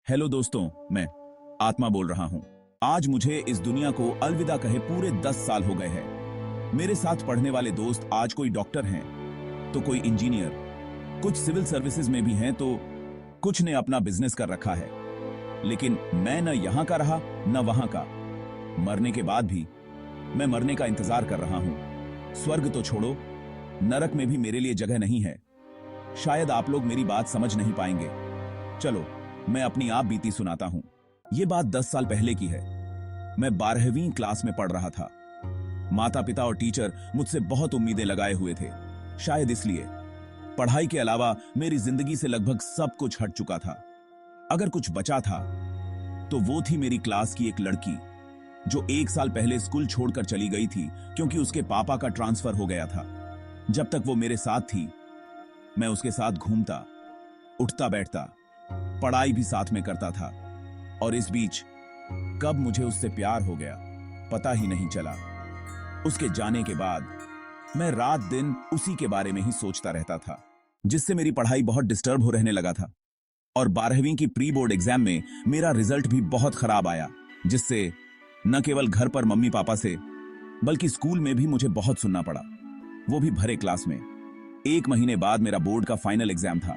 Hello दोस्तों, मैं आत्मा बोल रहा हूं। आज मुझे इस दुनिया को अलविदा कहे पूरे 10 साल हो गए हैं। मेरे साथ पढ़ने वाले दोस्त आज कोई डॉक्टर हैं, तो कोई इंजीनियर, कुछ सिविल सर्विसेज में भी हैं, तो कुछ ने अपना बिजनेस कर रखा है। लेकिन मैं न यहां का रहा न वहां का। मरने के बाद भी मैं मरने का इंतजार कर रहा हूं। स्वर्ग तो छोड़ो, नरक में भी मेरे लिए जगह नहीं है। शायद आप लोग मेरी बात समझ नहीं पाएंगे। चलो मैं अपनी आप बीती सुनाता हूं। यह बात 10 साल पहले की है। मैं 12वीं क्लास में पढ़ रहा था। माता पिता और टीचर मुझसे बहुत उम्मीदें लगाए हुए थे। शायद इसलिए पढ़ाई के अलावा मेरी जिंदगी से लगभग सब कुछ हट चुका था। अगर कुछ बचा था तो वो थी मेरी क्लास की एक लड़की, जो 1 साल पहले स्कूल छोड़कर चली गई थी क्योंकि उसके पापा का ट्रांसफर हो गया था। जब तक वो मेरे साथ थी, मैं उसके साथ घूमता, उठता बैठता, पढ़ाई भी साथ में करता था। और इस बीच कब मुझे उससे प्यार हो गया, पता ही नहीं चला। उसके जाने के बाद मैं रात दिन उसी के बारे में ही सोचता रहता था, जिससे मेरी पढ़ाई बहुत डिस्टर्ब हो रहने लगा था। और 12वीं की प्री बोर्ड एग्जाम में मेरा रिजल्ट भी बहुत खराब आया, जिससे न केवल घर पर मम्मी पापा से, बल्कि स्कूल में भी मुझे बहुत सुनना पड़ा, वो भी भरे क्लास में। 1 महीने बाद मेरा बोर्ड का फाइनल एग्जाम था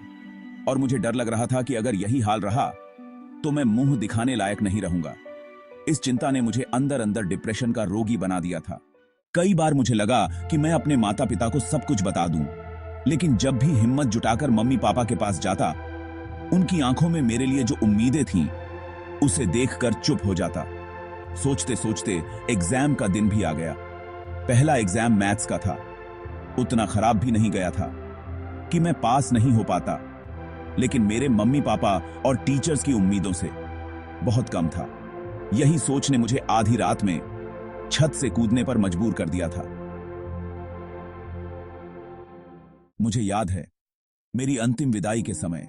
और मुझे डर लग रहा था कि अगर यही हाल रहा तो मैं मुंह दिखाने लायक नहीं रहूंगा। इस चिंता ने मुझे अंदर अंदर डिप्रेशन का रोगी बना दिया था। कई बार मुझे लगा कि मैं अपने माता पिता को सब कुछ बता दूं, लेकिन जब भी हिम्मत जुटाकर मम्मी पापा के पास जाता, उनकी आंखों में मेरे लिए जो उम्मीदें थीं, उसे देखकर चुप हो जाता। सोचते सोचते एग्जाम का दिन भी आ गया। पहला एग्जाम मैथ्स का था। उतना खराब भी नहीं गया था कि मैं पास नहीं हो पाता, लेकिन मेरे मम्मी पापा और टीचर्स की उम्मीदों से बहुत कम था। यही सोच ने मुझे आधी रात में छत से कूदने पर मजबूर कर दिया था। मुझे याद है मेरी अंतिम विदाई के समय,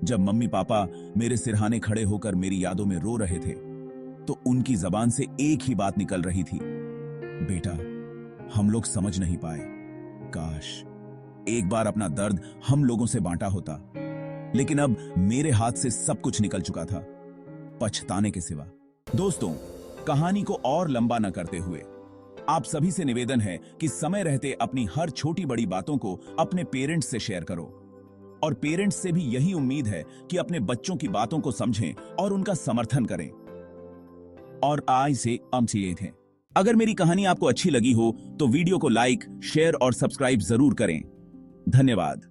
जब मम्मी पापा मेरे सिरहाने खड़े होकर मेरी यादों में रो रहे थे, तो उनकी जबान से एक ही बात निकल रही थी, बेटा, हम लोग समझ नहीं पाए। काश एक बार अपना दर्द हम लोगों से बांटा होता। लेकिन अब मेरे हाथ से सब कुछ निकल चुका था, पछताने के सिवा। दोस्तों, कहानी को और लंबा न करते हुए आप सभी से निवेदन है कि समय रहते अपनी हर छोटी बड़ी बातों को अपने पेरेंट्स से शेयर करो। और पेरेंट्स से भी यही उम्मीद है कि अपने बच्चों की बातों को समझें और उनका समर्थन करें। और आज से ये थे। अगर मेरी कहानी आपको अच्छी लगी हो तो वीडियो को लाइक, शेयर और सब्सक्राइब जरूर करें। धन्यवाद।